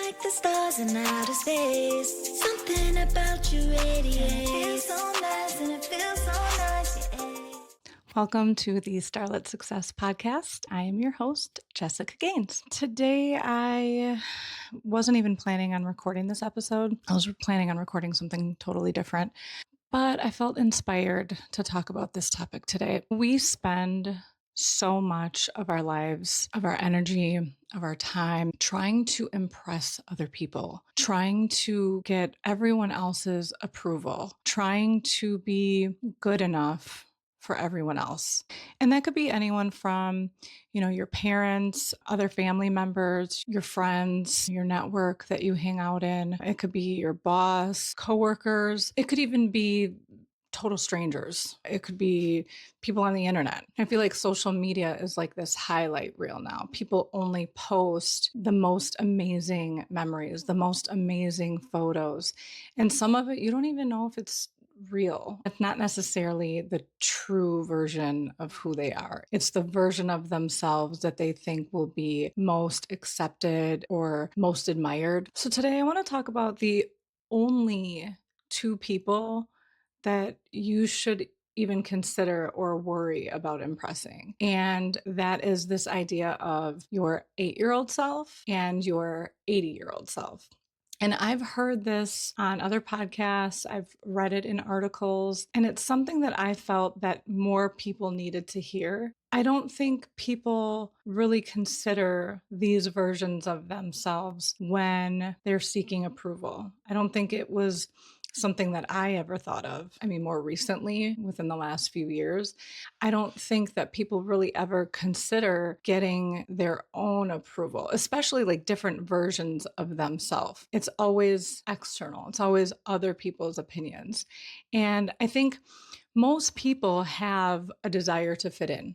like the stars in outer space. Something about you radiates. It feels so nice and it feels so nice, yeah. Welcome to the Starlet Success Podcast. I am your host, Jessica Gaines. Today, I wasn't even planning on recording this episode. I was planning on recording something totally different, but I felt inspired to talk about this topic today. We spend so much of our lives, of our energy, of our time trying to impress other people, trying to get everyone else's approval, trying to be good enough for everyone else. And that could be anyone from, your parents, other family members, your friends, your network that you hang out in. It could be your boss, coworkers. It could even be total strangers. It could be people on the internet. I feel like social media is like this highlight reel now. People only post the most amazing memories, the most amazing photos. And some of it, you don't even know if it's real. It's not necessarily the true version of who they are. It's the version of themselves that they think will be most accepted or most admired. So today I want to talk about the only two people that you should even consider or worry about impressing. And that is this idea of your 8-year-old self and your 80-year-old self. And I've heard this on other podcasts, I've read it in articles, and it's something that I felt that more people needed to hear. I don't think people really consider these versions of themselves when they're seeking approval. I don't think it was something that I ever thought of. I mean, more recently, within the last few years, I don't think that people really ever consider getting their own approval, especially like different versions of themselves. It's always external, it's always other people's opinions. And I think most people have a desire to fit in.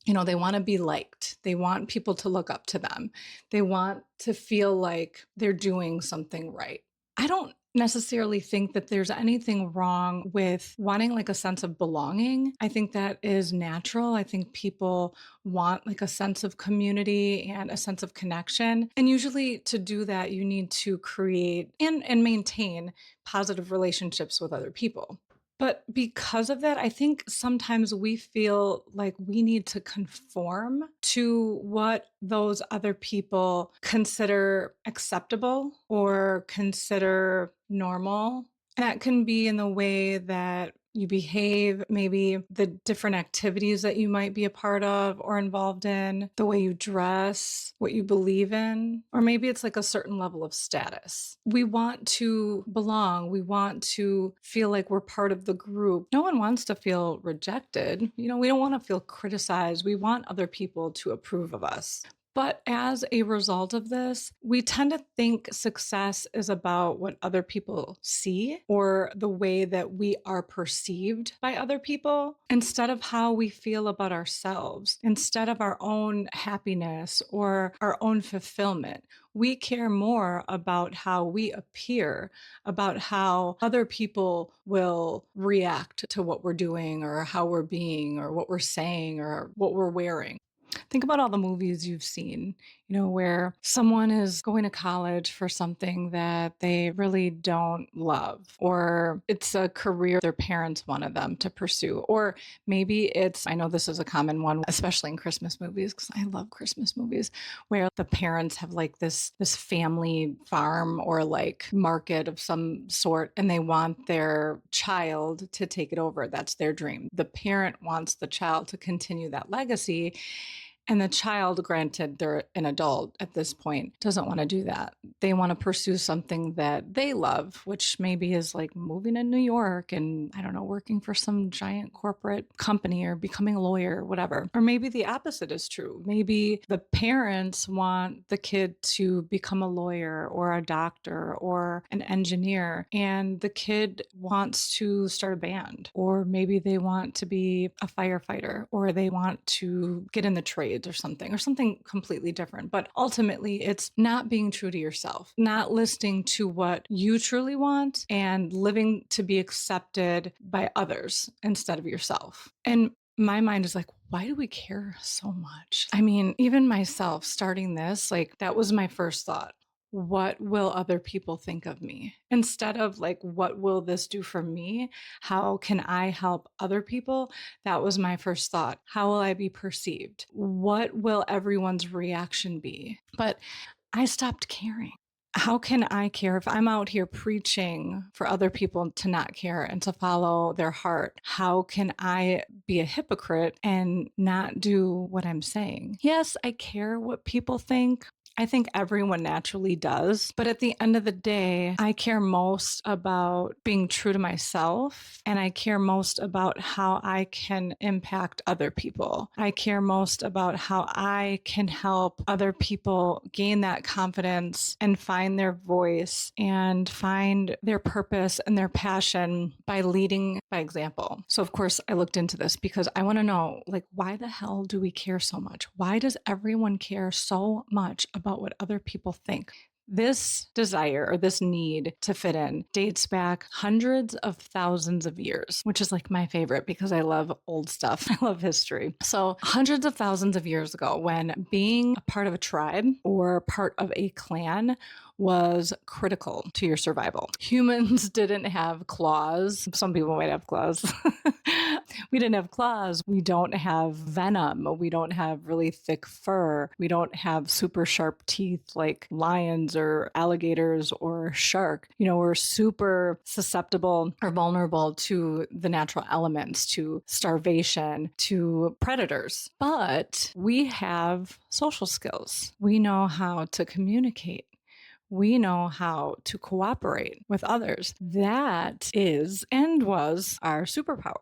They want to be liked. They want people to look up to them. They want to feel like they're doing something right. I don't necessarily think that there's anything wrong with wanting like a sense of belonging. I think that is natural. I think people want like a sense of community and a sense of connection. And usually to do that, you need to create and maintain positive relationships with other people. But because of that, I think sometimes we feel like we need to conform to what those other people consider acceptable or consider normal. And that can be in the way that you behave, maybe the different activities that you might be a part of or involved in, the way you dress, what you believe in, or maybe it's like a certain level of status. We want to belong. We want to feel like we're part of the group. No one wants to feel rejected. We don't want to feel criticized. We want other people to approve of us. But as a result of this, we tend to think success is about what other people see or the way that we are perceived by other people instead of how we feel about ourselves, instead of our own happiness or our own fulfillment. We care more about how we appear, about how other people will react to what we're doing or how we're being or what we're saying or what we're wearing. Think about all the movies you've seen, where someone is going to college for something that they really don't love, or it's a career their parents wanted them to pursue, or maybe I know this is a common one, especially in Christmas movies, because I love Christmas movies, where the parents have like this family farm or like market of some sort, and they want their child to take it over. That's their dream. The parent wants the child to continue that legacy. And the child, granted, they're an adult at this point, doesn't want to do that. They want to pursue something that they love, which maybe is like moving to New York and, I don't know, working for some giant corporate company or becoming a lawyer or whatever. Or maybe the opposite is true. Maybe the parents want the kid to become a lawyer or a doctor or an engineer, and the kid wants to start a band. Or maybe they want to be a firefighter, or they want to get in the trade or something completely different. But ultimately, it's not being true to yourself, not listening to what you truly want and living to be accepted by others instead of yourself. And my mind is like, why do we care so much? I mean, even myself starting this, like that was my first thought. what will other people think of me? Instead of like, what will this do for me? How can I help other people? That was my first thought. How will I be perceived? What will everyone's reaction be? But I stopped caring. How can I care if I'm out here preaching for other people to not care and to follow their heart? How can I be a hypocrite and not do what I'm saying? Yes, I care what people think. I think everyone naturally does. But at the end of the day, I care most about being true to myself, and I care most about how I can impact other people. I care most about how I can help other people gain that confidence and find their voice and find their purpose and their passion by leading by example. So of course I looked into this because I want to know, like, why the hell do we care so much? Why does everyone care so much about what other people think? This desire or this need to fit in dates back hundreds of thousands of years, which is like my favorite because I love old stuff. I love history. So hundreds of thousands of years ago, when being a part of a tribe or part of a clan was critical to your survival. Humans didn't have claws. Some people might have claws. We didn't have claws. We don't have venom. We don't have really thick fur. We don't have super sharp teeth like lions or alligators or shark. You know, we're super susceptible or vulnerable to the natural elements, to starvation, to predators. But we have social skills. We know how to communicate. We know how to cooperate with others. That is and was our superpower.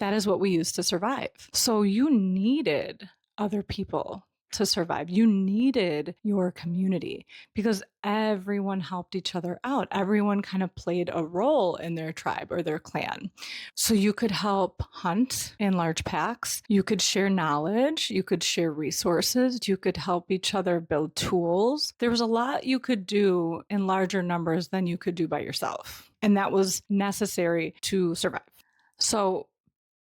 That is what we used to survive. So you needed other people to survive. You needed your community because everyone helped each other out. Everyone kind of played a role in their tribe or their clan. So you could help hunt in large packs. You could share knowledge. You could share resources. You could help each other build tools. There was a lot you could do in larger numbers than you could do by yourself. And that was necessary to survive. So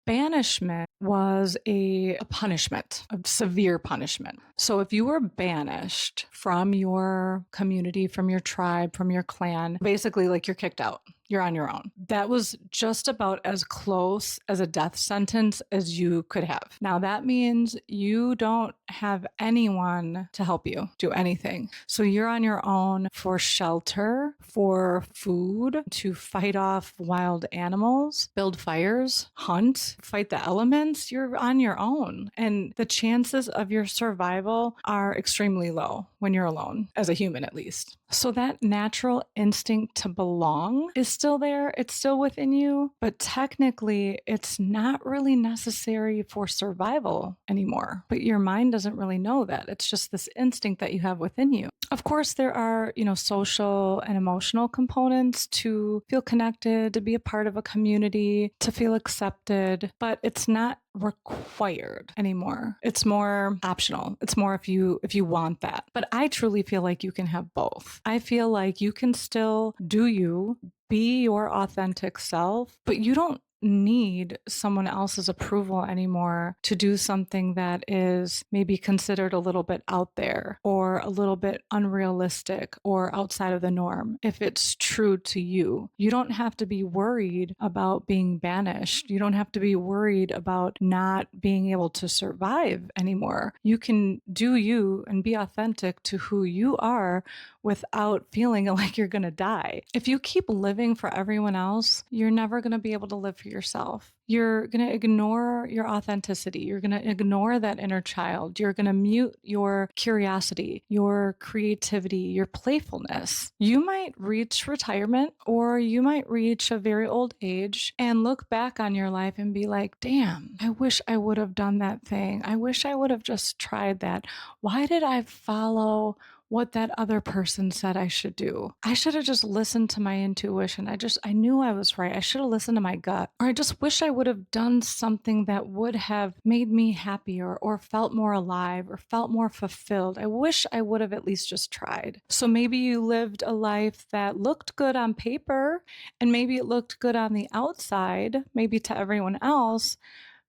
banishment was a punishment, a severe punishment. So if you were banished from your community, from your tribe, from your clan, basically like you're kicked out. You're on your own. That was just about as close as a death sentence as you could have. Now, that means you don't have anyone to help you do anything. So you're on your own for shelter, for food, to fight off wild animals, build fires, hunt, fight the elements. You're on your own. And the chances of your survival are extremely low when you're alone, as a human at least. So that natural instinct to belong is still there. It's still within you, but technically it's not really necessary for survival anymore. But your mind doesn't really know that. It's just this instinct that you have within you. Of course, there are, social and emotional components to feel connected, to be a part of a community, to feel accepted, but it's not required anymore. It's more optional. It's more if you want that. But I truly feel like you can have both. I feel like you can still do you, be your authentic self, but you don't need someone else's approval anymore to do something that is maybe considered a little bit out there or a little bit unrealistic or outside of the norm. If it's true to you, you don't have to be worried about being banished. You don't have to be worried about not being able to survive anymore. You can do you and be authentic to who you are without feeling like you're going to die. If you keep living for everyone else, you're never going to be able to live for yourself. You're going to ignore your authenticity. You're going to ignore that inner child. You're going to mute your curiosity, your creativity, your playfulness. You might reach retirement or you might reach a very old age and look back on your life and be like, damn, I wish I would have done that thing. I wish I would have just tried that. Why did I follow what that other person said I should do? I should have just listened to my intuition. I knew I was right. I should have listened to my gut. Or I just wish I would have done something that would have made me happier or felt more alive or felt more fulfilled. I wish I would have at least just tried. So maybe you lived a life that looked good on paper and maybe it looked good on the outside, maybe to everyone else,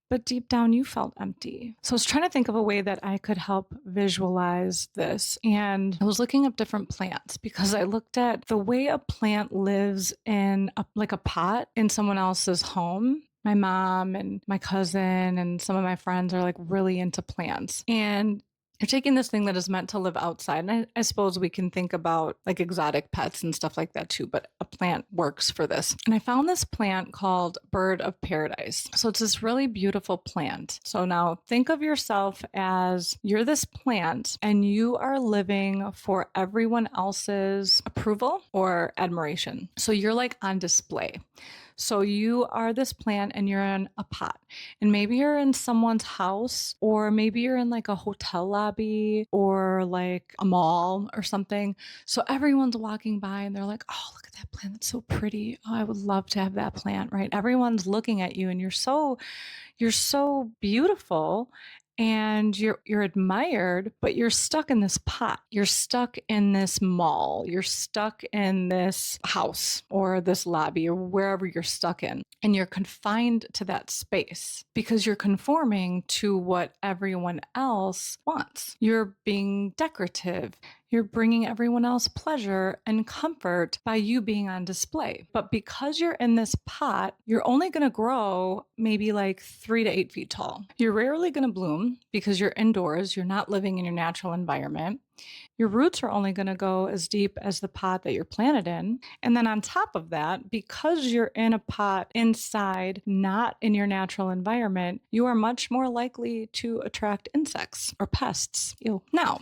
but deep down you felt empty. So I was trying to think of a way that I could help visualize this. And I was looking up different plants because I looked at the way a plant lives in like a pot in someone else's home. My mom and my cousin and some of my friends are like really into plants. And you're taking this thing that is meant to live outside. And I suppose we can think about like exotic pets and stuff like that too, but a plant works for this. And I found this plant called Bird of Paradise. So it's this really beautiful plant. So now think of yourself as you're this plant and you are living for everyone else's approval or admiration. So you're like on display. So you are this plant and you're in a pot. And maybe you're in someone's house, or maybe you're in like a hotel lobby or like a mall or something. So everyone's walking by and they're like, oh, look at that plant. That's so pretty. Oh, I would love to have that plant, right? Everyone's looking at you and you're so beautiful and you're admired, but you're stuck in this pot. You're stuck in this mall. You're stuck in this house or this lobby or wherever you're stuck in. And you're confined to that space because you're conforming to what everyone else wants. You're being decorative. You're bringing everyone else pleasure and comfort by you being on display. But because you're in this pot, you're only going to grow maybe like 3 to 8 feet tall. You're rarely going to bloom because you're indoors. You're not living in your natural environment. Your roots are only going to go as deep as the pot that you're planted in. And then on top of that, because you're in a pot inside, not in your natural environment, you are much more likely to attract insects or pests. Ew. Now,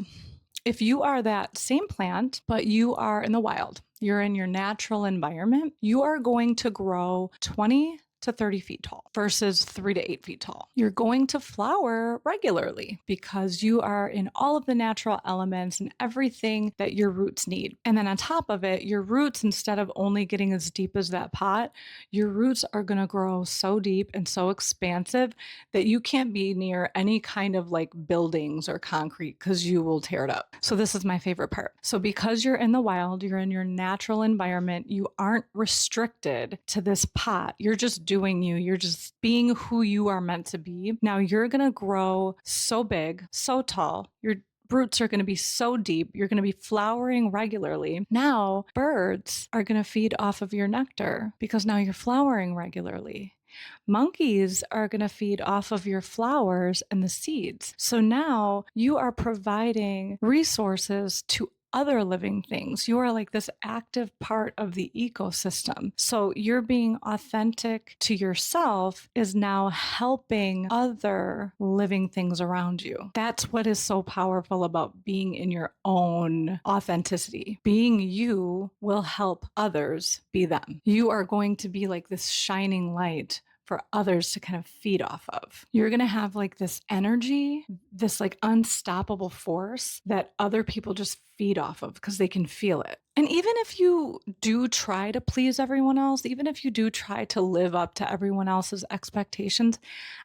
if you are that same plant, but you are in the wild, you're in your natural environment, you are going to grow 20 to 30 feet tall versus 3 to 8 feet tall. You're going to flower regularly because you are in all of the natural elements and everything that your roots need. And then on top of it, your roots, instead of only getting as deep as that pot, your roots are going to grow so deep and so expansive that you can't be near any kind of like buildings or concrete because you will tear it up. So this is my favorite part. So because you're in the wild, you're in your natural environment, you aren't restricted to this pot. You're just doing you. You're just being who you are meant to be. Now you're going to grow so big, so tall. Your roots are going to be so deep. You're going to be flowering regularly. Now birds are going to feed off of your nectar because now you're flowering regularly. Monkeys are going to feed off of your flowers and the seeds. So now you are providing resources to other living things. You are like this active part of the ecosystem. So you're being authentic to yourself is now helping other living things around you. That's what is so powerful about being in your own authenticity. Being you will help others be them. You are going to be like this shining light for others to kind of feed off of. You're going to have like this energy, this like unstoppable force that other people just feed off of because they can feel it. And even if you do try to please everyone else, even if you do try to live up to everyone else's expectations,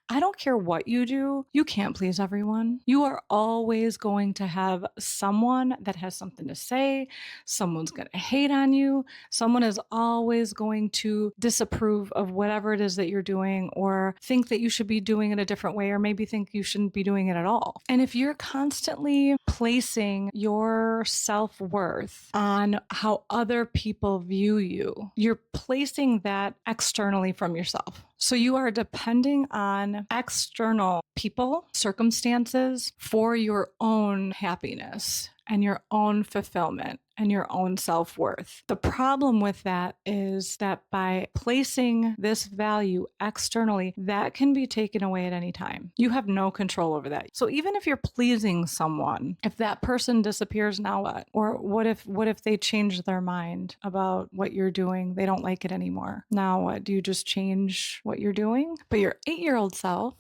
I don't care what you do, you can't please everyone. You are always going to have someone that has something to say, someone's going to hate on you, someone is always going to disapprove of whatever it is that you're doing or think that you should be doing it a different way or maybe think you shouldn't be doing it at all. And if you're constantly placing your self-worth on how other people view you, you're placing that externally from yourself. So you are depending on external people, circumstances for your own happiness and your own fulfillment and your own self-worth. The problem with that is that by placing this value externally, that can be taken away at any time. You have no control over that. So even if you're pleasing someone, if that person disappears, now what? Or what if they change their mind about what you're doing? They don't like it anymore. Now what? Do you just change what you're doing? But your 8-year-old self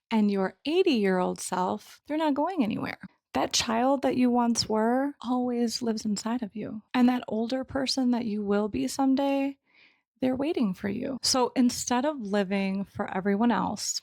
and your 80-year-old self, they're not going anywhere. That child that you once were always lives inside of you. And that older person that you will be someday, they're waiting for you. So instead of living for everyone else,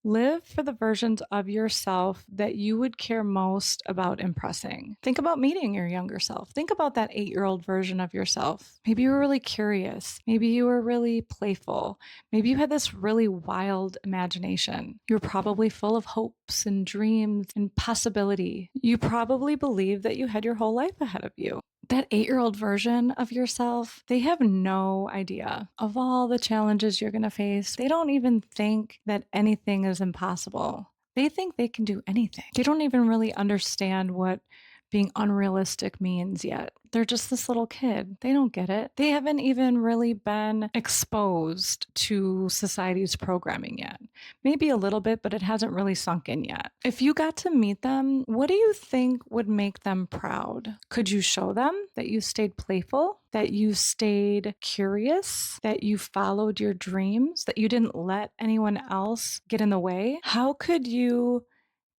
Live for the versions of yourself that you would care most about impressing. Think about meeting your younger self. Think about that 8-year-old version of yourself. Maybe you were really curious. Maybe you were really playful. Maybe you had this really wild imagination. You were probably full of hopes and dreams and possibility. You probably believed that you had your whole life ahead of you. That 8-year-old version of yourself, they have no idea of all the challenges you're going to face. They don't even think that anything is impossible. They think they can do anything. They don't even really understand what being unrealistic means yet. They're just this little kid. They don't get it. They haven't even really been exposed to society's programming yet. Maybe a little bit, but it hasn't really sunk in yet. If you got to meet them, what do you think would make them proud? Could you show them that you stayed playful, that you stayed curious, that you followed your dreams, that you didn't let anyone else get in the way? How could you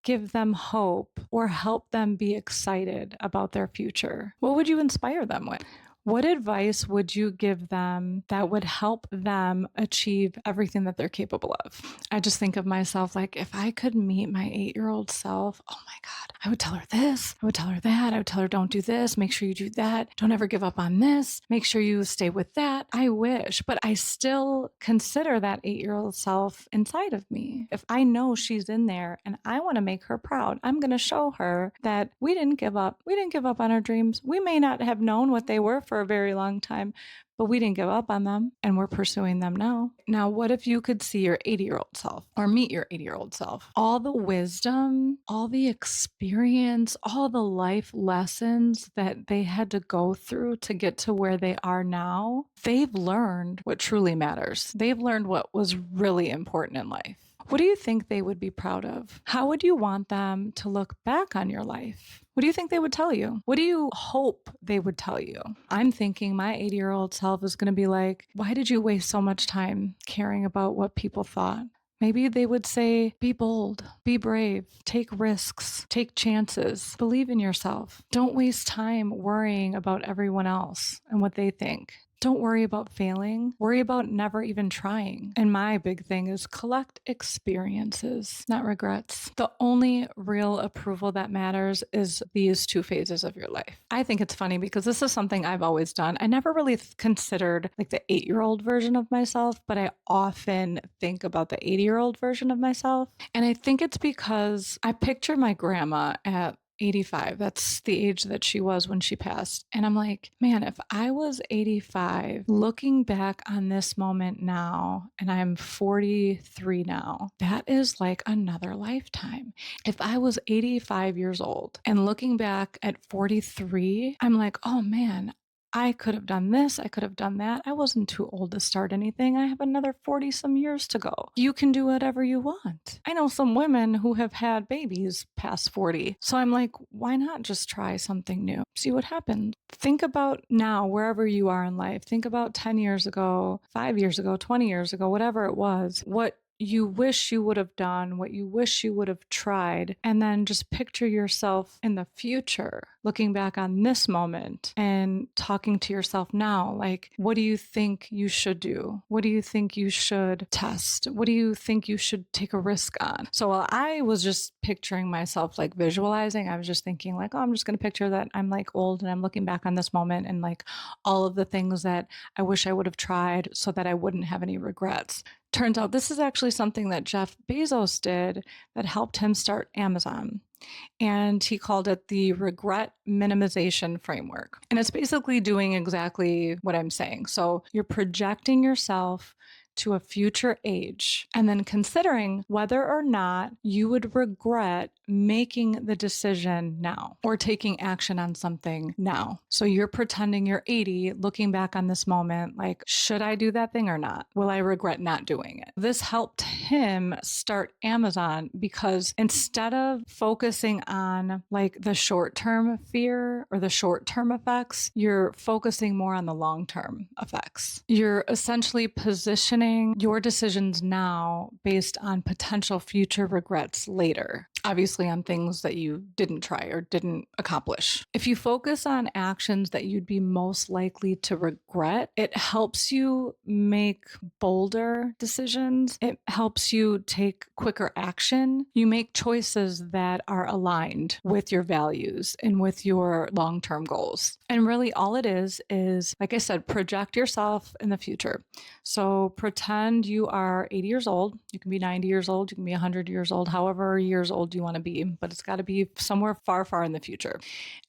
give them hope or help them be excited about their future? What would you inspire them with? What advice would you give them that would help them achieve everything that they're capable of? I just think of myself like, if I could meet my 8-year-old self, oh my God, I would tell her this, I would tell her that, I would tell her, don't do this, make sure you do that, don't ever give up on this, make sure you stay with that. I wish, but I still consider that 8-year-old self inside of me. If I know she's in there and I want to make her proud, I'm going to show her that we didn't give up. We didn't give up on our dreams. We may not have known what they were for a very long time, but we didn't give up on them and we're pursuing them now. Now, what if you could see your 80-year-old self or meet your 80-year-old self? All the wisdom, all the experience, all the life lessons that they had to go through to get to where they are now, they've learned what truly matters. They've learned what was really important in life. What do you think they would be proud of? How would you want them to look back on your life? What do you think they would tell you? What do you hope they would tell you? I'm thinking my 80-year-old self is going to be like, why did you waste so much time caring about what people thought? Maybe they would say, be bold, be brave, take risks, take chances, believe in yourself. Don't waste time worrying about everyone else and what they think. Don't worry about failing. Worry about never even trying. And my big thing is collect experiences, not regrets. The only real approval that matters is these 2 phases of your life. I think it's funny because this is something I've always done. I never really considered like the 8-year-old version of myself, but I often think about the 80-year-old version of myself. And I think it's because I picture my grandma at 85. That's the age that she was when she passed. And I'm like, man, if I was 85, looking back on this moment now, and I'm 43 now, that is like another lifetime. If I was 85 years old and looking back at 43, I'm like, oh man, I could have done this. I could have done that. I wasn't too old to start anything. I have another 40 some years to go. You can do whatever you want. I know some women who have had babies past 40. So I'm like, why not just try something new? See what happens. Think about now, wherever you are in life. Think about 10 years ago, 5 years ago, 20 years ago, whatever it was, what you wish you would have done, what you wish you would have tried, and then just picture yourself in the future, looking back on this moment and talking to yourself now, like, what do you think you should do? What do you think you should test? What do you think you should take a risk on? So while I was just picturing myself, like visualizing, I was just thinking like, oh, I'm just going to picture that I'm like old and I'm looking back on this moment and like all of the things that I wish I would have tried so that I wouldn't have any regrets. Turns out this is actually something that Jeff Bezos did that helped him start Amazon. And he called it the regret minimization framework. And it's basically doing exactly what I'm saying. So you're projecting yourself to a future age and then considering whether or not you would regret making the decision now or taking action on something now. So you're pretending you're 80, looking back on this moment, like, should I do that thing or not? Will I regret not doing it? This helped him start Amazon because instead of focusing on like the short-term fear or the short-term effects, you're focusing more on the long-term effects. You're essentially positioning your decisions now based on potential future regrets later. obviously on things that you didn't try or didn't accomplish. If you focus on actions that you'd be most likely to regret, it helps you make bolder decisions. It helps you take quicker action. You make choices that are aligned with your values and with your long-term goals. And really all it is, like I said, project yourself in the future. So pretend you are 80 years old. You can be 90 years old. You can be 100 years old, however years old you want to be, but it's got to be somewhere far, far in the future.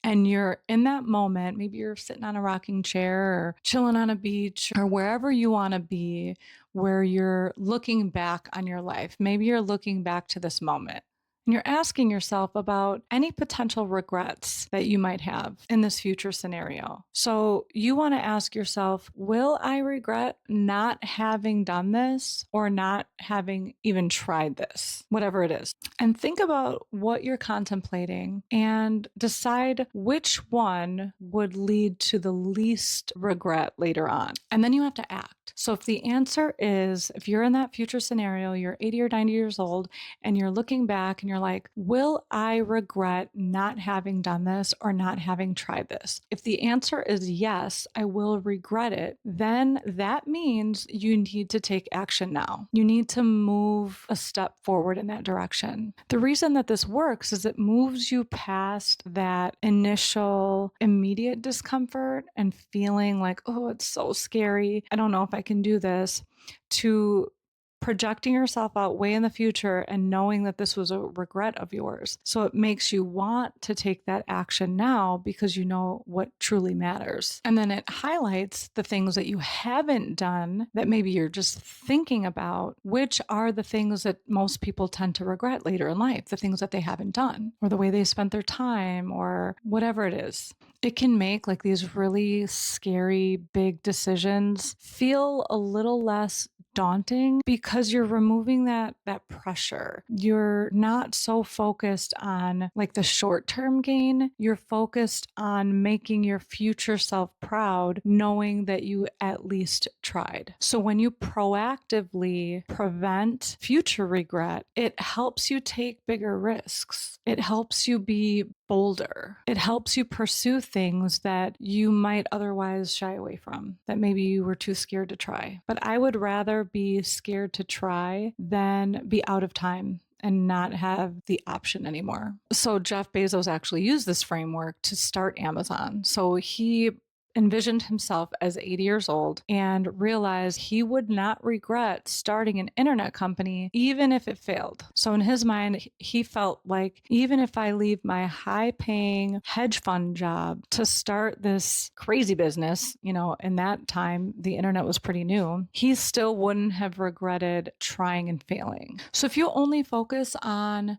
And you're in that moment, maybe you're sitting on a rocking chair or chilling on a beach or wherever you want to be, where you're looking back on your life. Maybe you're looking back to this moment. And you're asking yourself about any potential regrets that you might have in this future scenario. So you want to ask yourself, will I regret not having done this or not having even tried this, whatever it is? And think about what you're contemplating and decide which one would lead to the least regret later on. And then you have to act. So if the answer is, if you're in that future scenario, you're 80 or 90 years old and you're looking back and you're like, will I regret not having done this or not having tried this? If the answer is yes, I will regret it, then that means you need to take action now. You need to move a step forward in that direction. The reason that this works is it moves you past that initial immediate discomfort and feeling like, oh, it's so scary. I don't know if I can do this, to projecting yourself out way in the future and knowing that this was a regret of yours. So it makes you want to take that action now because you know what truly matters. And then it highlights the things that you haven't done that maybe you're just thinking about, which are the things that most people tend to regret later in life, the things that they haven't done, or the way they spent their time, or whatever it is. It can make like these really scary, big decisions feel a little less daunting because you're removing that pressure. You're not so focused on like the short-term gain. You're focused on making your future self proud, knowing that you at least tried. So when you proactively prevent future regret, it helps you take bigger risks. It helps you be bolder. It helps you pursue things that you might otherwise shy away from, that maybe you were too scared to try. But I would rather be scared to try than be out of time and not have the option anymore. So Jeff Bezos actually used this framework to start Amazon. So he envisioned himself as 80 years old and realized he would not regret starting an internet company even if it failed. So in his mind, he felt like even if I leave my high-paying hedge fund job to start this crazy business, you know, in that time, the internet was pretty new, he still wouldn't have regretted trying and failing. So if you only focus on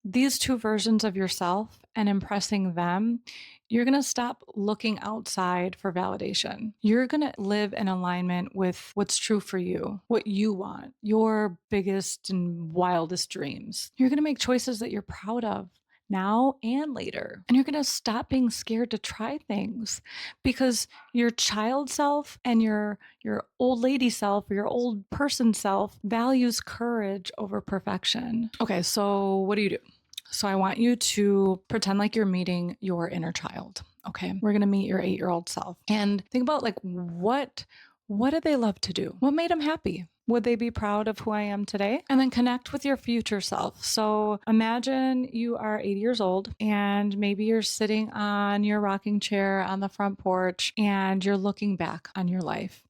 these two versions of yourself and impressing them, you're going to stop looking outside for validation. You're going to live in alignment with what's true for you, what you want, your biggest and wildest dreams. You're going to make choices that you're proud of now and later. And you're going to stop being scared to try things because your child self and your old lady self or your old person self values courage over perfection. Okay, so what do? So I want you to pretend like you're meeting your inner child. Okay, we're going to meet your 8-year-old self and think about like what did they love to do? What made them happy? Would they be proud of who I am today? And then connect with your future self. So imagine you are 80 years old and maybe you're sitting on your rocking chair on the front porch and you're looking back on your life.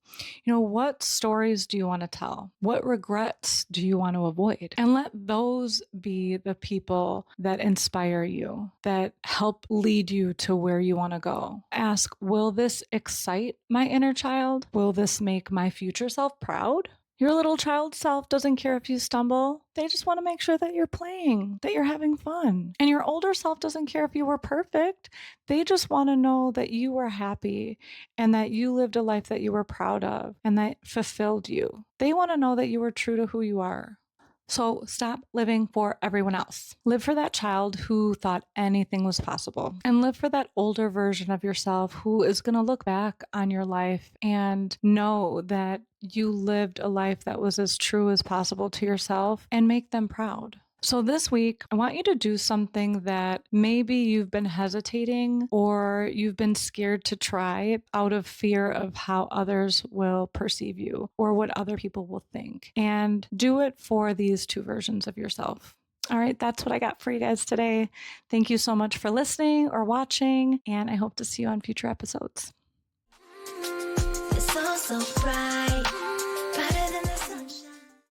You know, what stories do you want to tell? What regrets do you want to avoid? And let those be the people that inspire you, that help lead you to where you want to go. Ask, will this excite my inner child? Will this make my future self proud? Your little child self doesn't care if you stumble. They just want to make sure that you're playing, that you're having fun. And your older self doesn't care if you were perfect. They just want to know that you were happy and that you lived a life that you were proud of and that fulfilled you. They want to know that you were true to who you are. So stop living for everyone else. Live for that child who thought anything was possible. And live for that older version of yourself who is going to look back on your life and know that you lived a life that was as true as possible to yourself and make them proud. So this week, I want you to do something that maybe you've been hesitating or you've been scared to try out of fear of how others will perceive you or what other people will think. And do it for these two versions of yourself. All right, that's what I got for you guys today. Thank you so much for listening or watching, and I hope to see you on future episodes. It's all so bright.